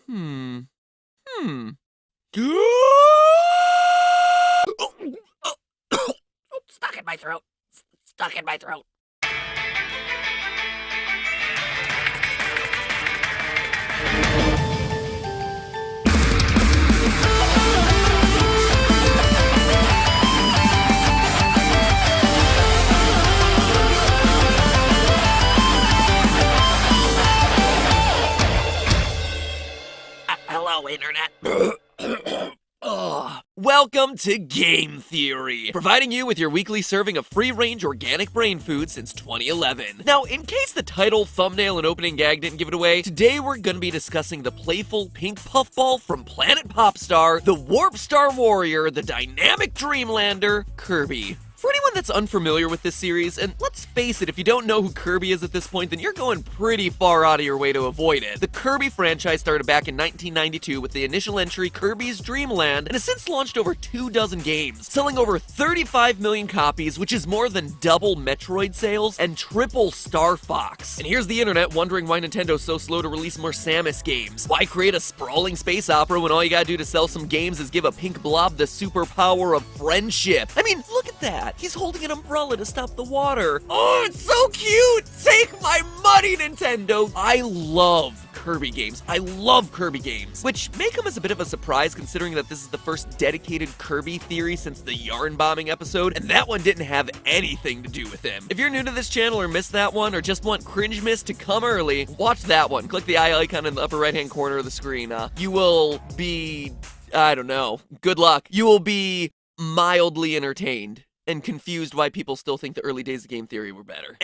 Hmm. Stuck in my throat. Stuck in my throat. Hello, Internet. Welcome to Game Theory, providing you with your weekly serving of free-range organic brain food since 2011. Now, in case the title, thumbnail, and opening gag didn't give it away, today we're gonna be discussing the playful pink puffball from Planet Popstar, the Warp Star Warrior, the dynamic Dreamlander, Kirby. For anyone that's unfamiliar with this series, and let's face it, if you don't know who Kirby is at this point, then you're going pretty far out of your way to avoid it. The Kirby franchise started back in 1992 with the initial entry Kirby's Dream Land, and has since launched over 24 games, selling over 35 million copies, which is more than double Metroid sales and triple Star Fox. And here's the internet wondering why Nintendo's so slow to release more Samus games. Why create a sprawling space opera when all you gotta do to sell some games is give a pink blob the superpower of friendship? I mean, look at that. He's holding an umbrella to stop the water. Oh, it's so cute! Take my money, Nintendo! I love Kirby games. I love Kirby games, which may come as a bit of a surprise considering that this is the first dedicated Kirby theory since the yarn bombing episode, and that one didn't have anything to do with him. If you're new to this channel or missed that one, or just want cringe miss to come early, watch that one. Click the eye icon in the upper right-hand corner of the screen. You will be, I don't know, good luck. You will be mildly entertained and confused why people still think the early days of game theory were better.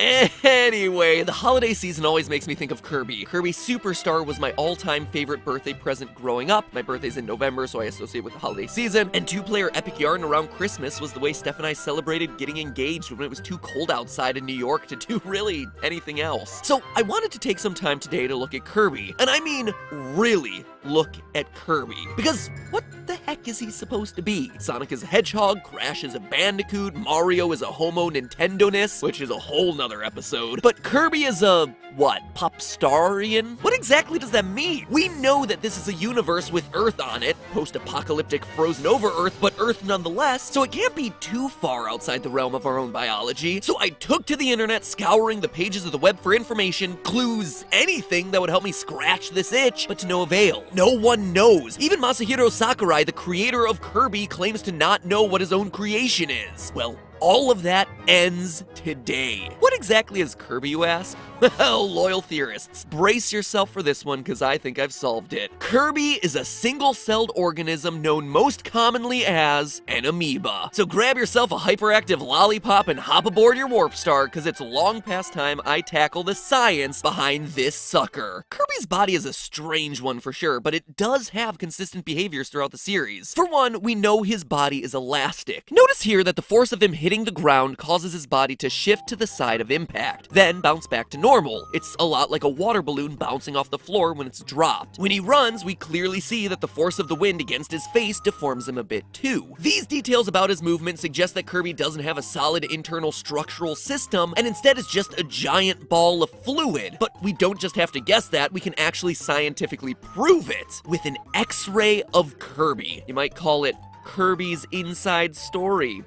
Anyway, the holiday season always makes me think of Kirby. Kirby Superstar was my all-time favorite birthday present growing up. My birthday's in November, so I associate with the holiday season. And two-player epic yarn around Christmas was the way Steph and I celebrated getting engaged when it was too cold outside in New York to do really anything else. So I wanted to take some time today to look at Kirby. And I mean, really look at Kirby. Because what the heck is he supposed to be? Sonic is a hedgehog, Crash is a bandicoot, Mario is a homo Nintendo-ness, which is a whole nother episode. But Kirby is a, what, Popstarian? What exactly does that mean? We know that this is a universe with Earth on it, post-apocalyptic frozen over Earth, but Earth nonetheless, so it can't be too far outside the realm of our own biology. So I took to the internet, scouring the pages of the web for information, clues, anything that would help me scratch this itch, but to no avail. No one knows. Even Masahiro Sakurai, the creator of Kirby, claims to not know what his own creation is. Well, all of that ends today. What exactly is Kirby, you ask? Well, loyal theorists, brace yourself for this one because I think I've solved it. Kirby is a single-celled organism known most commonly as an amoeba. So grab yourself a hyperactive lollipop and hop aboard your Warp Star because it's long past time I tackle the science behind this sucker. Kirby's body is a strange one for sure, but it does have consistent behaviors throughout the series. For one, we know his body is elastic. Notice here that the force of him hitting the ground causes his body to shift to the side of impact, then bounce back to normal. It's a lot like a water balloon bouncing off the floor when it's dropped. When he runs, we clearly see that the force of the wind against his face deforms him a bit too. These details about his movement suggest that Kirby doesn't have a solid internal structural system, and instead is just a giant ball of fluid. But we don't just have to guess that, we can actually scientifically prove it with an X-ray of Kirby. You might call it Kirby's Inside Story.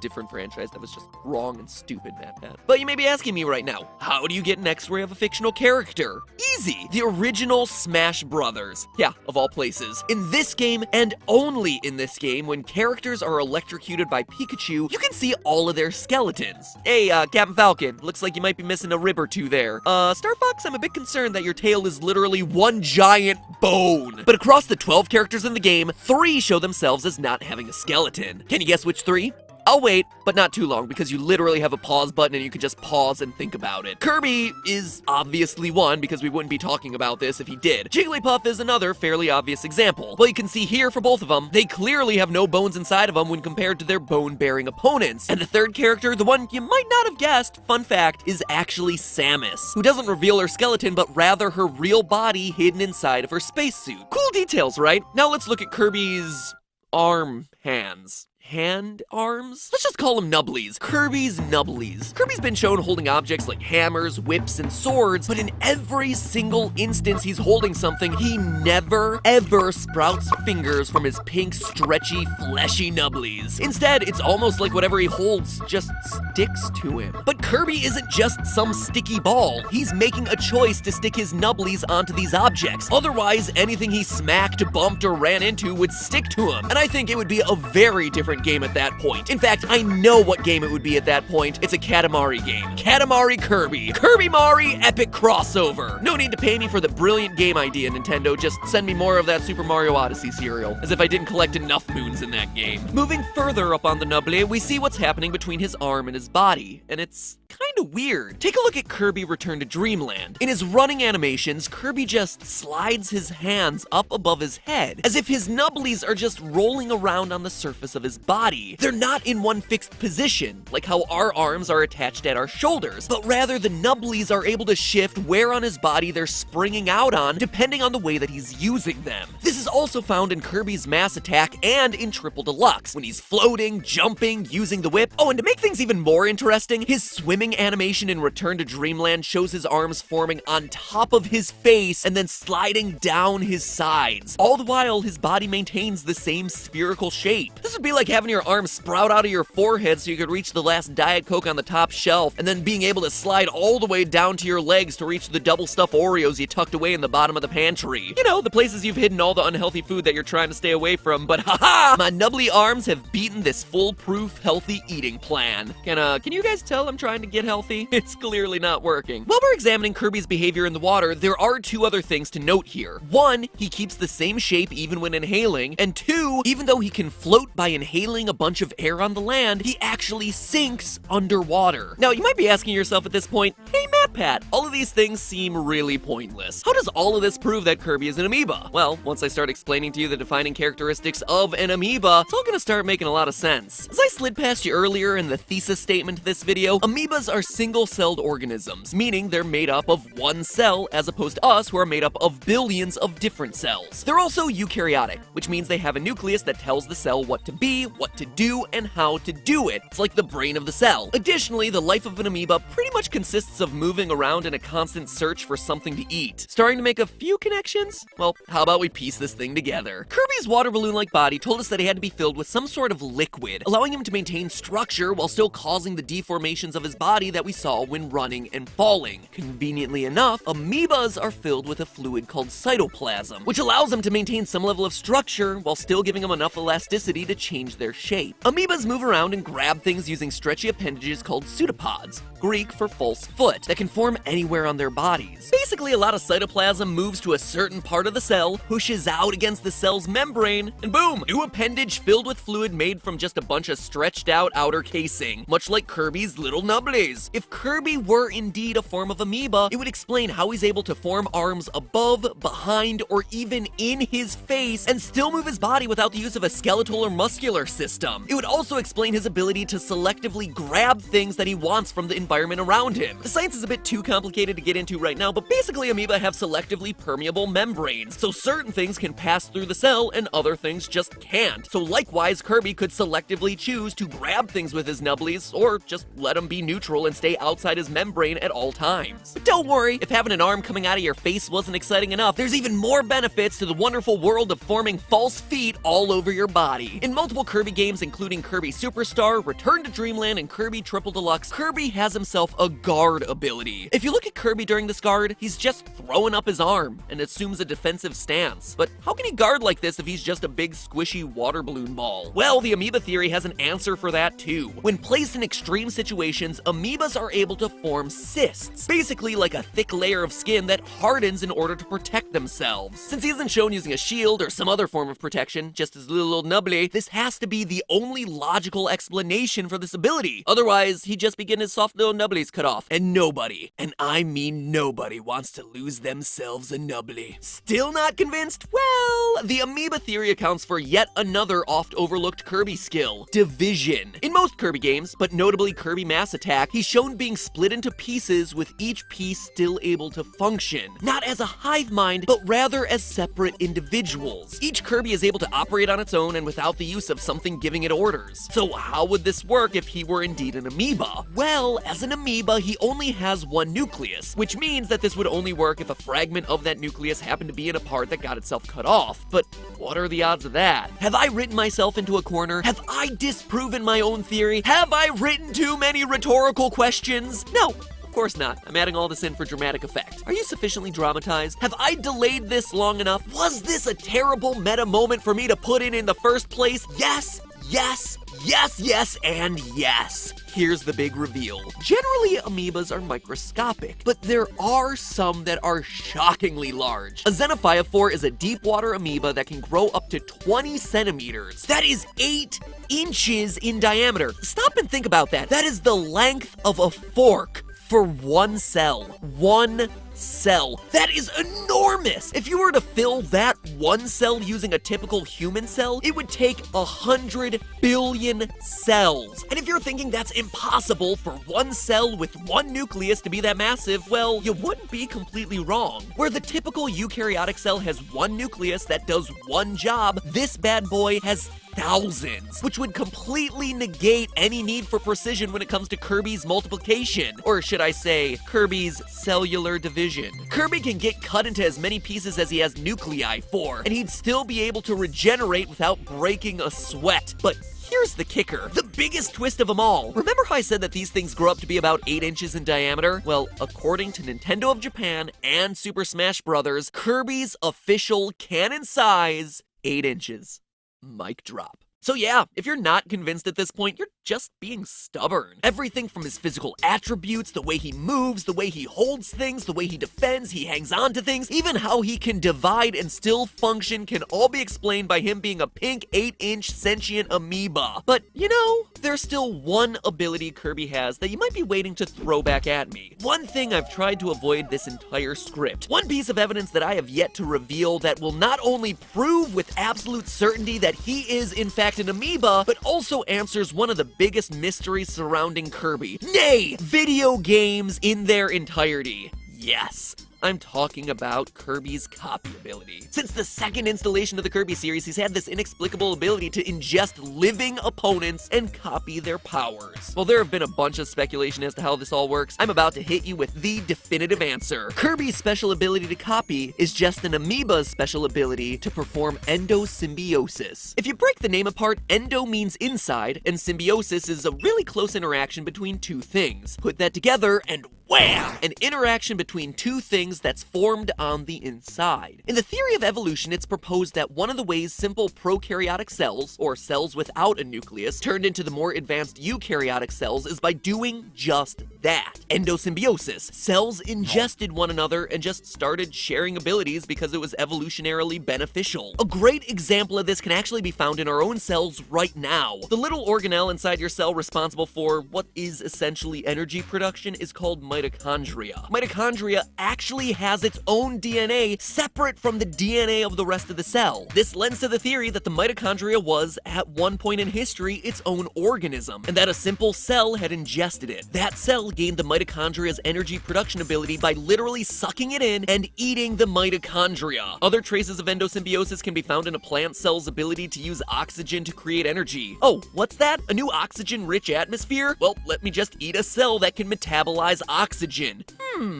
Different franchise that was just wrong and stupid, Pat. But you may be asking me right now, how do you get an X-ray of a fictional character? Easy! The original Smash Brothers. Yeah, of all places. In this game, and only in this game, when characters are electrocuted by Pikachu, you can see all of their skeletons. Hey, Captain Falcon, looks like you might be missing a rib or two there. Star Fox, I'm a bit concerned that your tail is literally one giant bone. But across the 12 characters in the game, 3 show themselves as not having a skeleton. Can you guess which 3? I'll wait, but not too long, because you literally have a pause button and you can just pause and think about it. Kirby is obviously one, because we wouldn't be talking about this if he did. Jigglypuff is another fairly obvious example. But you can see here for both of them, they clearly have no bones inside of them when compared to their bone-bearing opponents. And the third character, the one you might not have guessed, fun fact, is actually Samus, who doesn't reveal her skeleton, but rather her real body hidden inside of her spacesuit. Cool details, right? Now let's look at Kirby's arm hands. hand arms? Let's just call them nubblies. Kirby's nubblies. Kirby's been shown holding objects like hammers, whips, and swords, but in every single instance he's holding something, he never, ever sprouts fingers from his pink, stretchy, fleshy nubblies. Instead, it's almost like whatever he holds just sticks to him. But Kirby isn't just some sticky ball. He's making a choice to stick his nubblies onto these objects. Otherwise, anything he smacked, bumped, or ran into would stick to him. And I think it would be a very different game at that point. In fact, I know what game it would be at that point. It's a Katamari game. Katamari Kirby. Kirby Mari epic crossover. No need to pay me for the brilliant game idea, Nintendo. Just send me more of that Super Mario Odyssey cereal. As if I didn't collect enough moons in that game. Moving further up on the nubble, we see what's happening between his arm and his body. And it's kinda weird. Take a look at Kirby Return to Dreamland. In his running animations, Kirby just slides his hands up above his head, as if his nubblies are just rolling around on the surface of his body. They're not in one fixed position, like how our arms are attached at our shoulders, but rather the nubblies are able to shift where on his body they're springing out on, depending on the way that he's using them. This is also found in Kirby's Mass Attack and in Triple Deluxe, when he's floating, jumping, using the whip. Oh, and to make things even more interesting, his swimming animation in Return to Dreamland shows his arms forming on top of his face and then sliding down his sides. All the while, his body maintains the same spherical shape. This would be like having your arms sprout out of your forehead so you could reach the last Diet Coke on the top shelf, and then being able to slide all the way down to your legs to reach the double stuffed Oreos you tucked away in the bottom of the pantry. You know, the places you've hidden all the unhealthy food that you're trying to stay away from, but haha! My nubbly arms have beaten this foolproof healthy eating plan. Can you guys tell I'm trying to get healthy? It's clearly not working. While we're examining Kirby's behavior in the water, there are two other things to note here. One, he keeps the same shape even when inhaling, and two, even though he can float by inhaling a bunch of air on the land, he actually sinks underwater. Now, you might be asking yourself at this point, hey MatPat, all of these things seem really pointless. How does all of this prove that Kirby is an amoeba? Well, once I start explaining to you the defining characteristics of an amoeba, it's all gonna start making a lot of sense. As I slid past you earlier in the thesis statement to this video, amoebas are single-celled organisms, meaning they're made up of one cell as opposed to us who are made up of billions of different cells. They're also eukaryotic, which means they have a nucleus that tells the cell what to be, what to do, and how to do it. It's like the brain of the cell. Additionally, the life of an amoeba pretty much consists of moving around in a constant search for something to eat. Starting to make a few connections? Well, how about we piece this thing together? Kirby's water balloon-like body told us that he had to be filled with some sort of liquid, allowing him to maintain structure while still causing the deformations of his body that we saw when running and falling. Conveniently enough, amoebas are filled with a fluid called cytoplasm, which allows them to maintain some level of structure while still giving them enough elasticity to change their shape. Amoebas move around and grab things using stretchy appendages called pseudopods, Greek for false foot, that can form anywhere on their bodies. Basically, a lot of cytoplasm moves to a certain part of the cell, pushes out against the cell's membrane, and boom! New appendage filled with fluid made from just a bunch of stretched out outer casing, much like Kirby's little nubblies. If Kirby were indeed a form of amoeba, it would explain how he's able to form arms above, behind, or even in his face and still move his body without the use of a skeletal or muscular system. It would also explain his ability to selectively grab things that he wants from the environment around him. The science is a bit too complicated to get into right now, but basically amoeba have selectively permeable membranes, so certain things can pass through the cell and other things just can't. So likewise, Kirby could selectively choose to grab things with his nubblies or just let them be neutral and stay outside his membrane at all times. But don't worry, if having an arm coming out of your face wasn't exciting enough, there's even more benefits to the wonderful world of forming false feet all over your body. In multiple Kirby games, including Kirby Superstar, Return to Dreamland, and Kirby Triple Deluxe, Kirby has himself a guard ability. If you look at Kirby during this guard, he's just throwing up his arm and assumes a defensive stance. But how can he guard like this if he's just a big squishy water balloon ball? Well, the amoeba theory has an answer for that too. When placed in extreme situations, amoebas are able to form cysts, basically like a thick layer of skin that hardens in order to protect themselves. Since he isn't shown using a shield or some other form of protection, just his little nubbly, this has to be the only logical explanation for this ability. Otherwise, he'd just begin his soft little nubblies cut off. And nobody, and I mean nobody, wants to lose themselves a nubbly. Still not convinced? Well, the amoeba theory accounts for yet another oft-overlooked Kirby skill, division. In most Kirby games, but notably Kirby Mass Attack, he's shown being split into pieces with each piece still able to function. Not as a hive mind, but rather as separate individuals. Each Kirby is able to operate on its own and without the use of something giving it orders. So how would this work if he were indeed an amoeba? Well, as an amoeba, he only has one nucleus, which means that this would only work if a fragment of that nucleus happened to be in a part that got itself cut off. But what are the odds of that? Have I written myself into a corner? Have I disproven my own theory? Have I written too many rhetorical questions? No. Of course not. I'm adding all this in for dramatic effect. Are you sufficiently dramatized? Have I delayed this long enough? Was this a terrible meta moment for me to put in the first place? Yes, yes, yes, yes, and yes. Here's the big reveal. Generally, amoebas are microscopic, but there are some that are shockingly large. A xenophyophore is a deep water amoeba that can grow up to 20 centimeters. That is 8 inches in diameter. Stop and think about that. That is the length of a fork for one cell. One cell. That is enormous! If you were to fill that one cell using a typical human cell, it would take 100 billion cells. And if you're thinking that's impossible for one cell with one nucleus to be that massive, well, you wouldn't be completely wrong. Where the typical eukaryotic cell has one nucleus that does one job, this bad boy has thousands, which would completely negate any need for precision when it comes to Kirby's multiplication, or should I say, Kirby's cellular division. Kirby can get cut into as many pieces as he has nuclei for, and he'd still be able to regenerate without breaking a sweat. But here's the kicker, the biggest twist of them all. Remember how I said that these things grow up to be about 8 inches in diameter? Well, according to Nintendo of Japan and Super Smash Bros., Kirby's official canon size, 8 inches. Mic drop. So yeah, if you're not convinced at this point, you're just being stubborn. Everything from his physical attributes, the way he moves, the way he holds things, the way he defends, he hangs on to things, even how he can divide and still function can all be explained by him being a pink 8-inch sentient amoeba. But, you know, there's still one ability Kirby has that you might be waiting to throw back at me. One thing I've tried to avoid this entire script. One piece of evidence that I have yet to reveal that will not only prove with absolute certainty that he is in fact an amoeba, but also answers one of the biggest mysteries surrounding Kirby. Nay, video games in their entirety. Yes. I'm talking about Kirby's copy ability. Since the second installation of the Kirby series, he's had this inexplicable ability to ingest living opponents and copy their powers. While there have been a bunch of speculation as to how this all works, I'm about to hit you with the definitive answer. Kirby's special ability to copy is just an amoeba's special ability to perform endosymbiosis. If you break the name apart, endo means inside, and symbiosis is a really close interaction between two things. Put that together and wham! An interaction between two things that's formed on the inside. In the theory of evolution, it's proposed that one of the ways simple prokaryotic cells, or cells without a nucleus, turned into the more advanced eukaryotic cells is by doing just that. Endosymbiosis. Cells ingested one another and just started sharing abilities because it was evolutionarily beneficial. A great example of this can actually be found in our own cells right now. The little organelle inside your cell responsible for what is essentially energy production is called mitochondria. Mitochondria actually has its own DNA separate from the DNA of the rest of the cell. This lends to the theory that the mitochondria was, at one point in history, its own organism, and that a simple cell had ingested it. That cell gained the mitochondria's energy production ability by literally sucking it in and eating the mitochondria. Other traces of endosymbiosis can be found in a plant cell's ability to use oxygen to create energy. Oh, what's that? A new oxygen-rich atmosphere? Well, let me just eat a cell that can metabolize oxygen.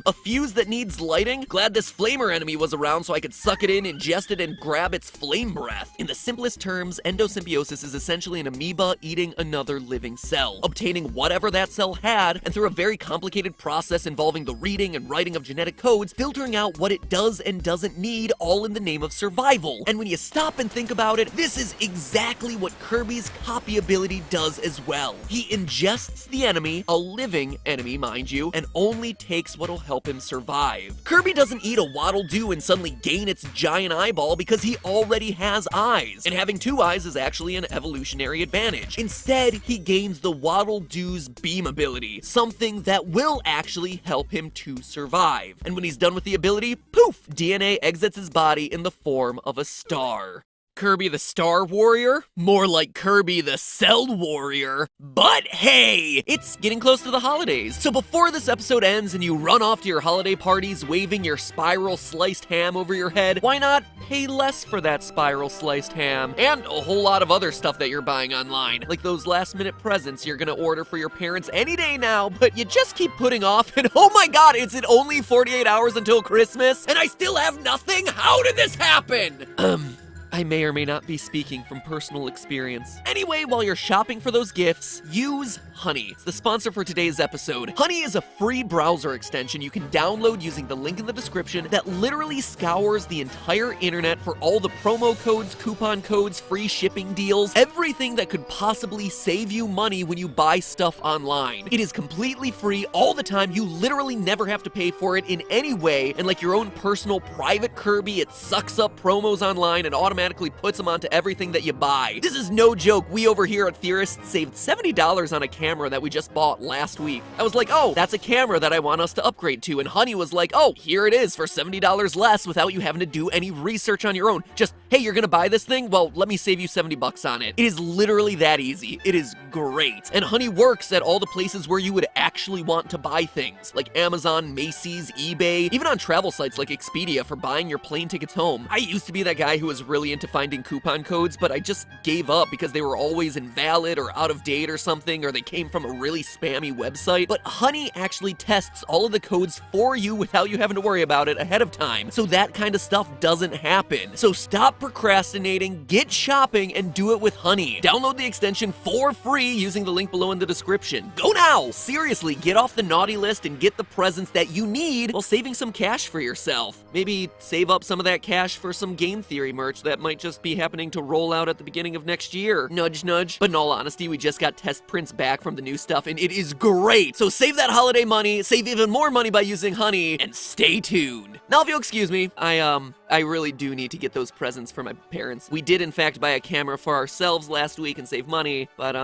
A fuse that needs lighting? Glad this flamer enemy was around so I could suck it in, ingest it, and grab its flame breath. In the simplest terms, endosymbiosis is essentially an amoeba eating another living cell, obtaining whatever that cell had, and through a very complicated process involving the reading and writing of genetic codes, filtering out what it does and doesn't need, all in the name of survival. And when you stop and think about it, this is exactly what Kirby's copy ability does as well. He ingests the enemy, a living enemy, mind you, and only takes what what'll help him survive. Kirby doesn't eat a Waddle Doo and suddenly gain its giant eyeball because he already has eyes, and having 2 eyes is actually an evolutionary advantage. Instead, he gains the Waddle Doo's beam ability, something that will actually help him to survive. And when he's done with the ability, poof, DNA exits his body in the form of a star. Kirby the Star Warrior? More like Kirby the Cell Warrior. But hey, it's getting close to the holidays. So before this episode ends and you run off to your holiday parties waving your spiral sliced ham over your head, why not pay less for that spiral sliced ham? And a whole lot of other stuff that you're buying online, like those last minute presents you're gonna order for your parents any day now, but you just keep putting off, and oh my god, is it only 48 hours until Christmas? And I still have nothing? How did this happen? I may or may not be speaking from personal experience. Anyway, while you're shopping for those gifts, use Honey. It's the sponsor for today's episode. Honey is a free browser extension you can download using the link in the description that literally scours the entire internet for all the promo codes, coupon codes, free shipping deals, everything that could possibly save you money when you buy stuff online. It is completely free all the time. You literally never have to pay for it in any way, and like your own personal private Kirby, it sucks up promos online and automatically puts them onto everything that you buy. This is no joke. We over here at Theorists saved $70 on a camera that we just bought last week. I was like, oh, that's a camera that I want us to upgrade to, and Honey was like, oh, here it is for $70 less without you having to do any research on your own. Just, hey, you're gonna buy this thing? Well, let me save you 70 bucks on it. It is literally that easy. It is great. And Honey works at all the places where you would actually want to buy things, like Amazon, Macy's, eBay, even on travel sites like Expedia for buying your plane tickets home. I used to be that guy who was really into finding coupon codes, but I just gave up because they were always invalid or out of date or something, or they came from a really spammy website. But Honey actually tests all of the codes for you without you having to worry about it ahead of time, so that kind of stuff doesn't happen. So stop procrastinating, get shopping, and do it with Honey. Download the extension for free using the link below in the description. Go now! Seriously, get off the naughty list and get the presents that you need while saving some cash for yourself. Maybe save up some of that cash for some Game Theory merch that might just be happening to roll out at the beginning of next year. Nudge, nudge. But in all honesty, we just got test prints back from the new stuff, and it is great. So save that holiday money, save even more money by using Honey, and stay tuned. Now, if you'll excuse me, I really do need to get those presents for my parents. We did, in fact, buy a camera for ourselves last week and save money, but,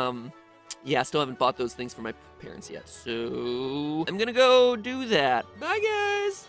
yeah, I still haven't bought those things for my parents yet. So I'm gonna go do that. Bye, guys.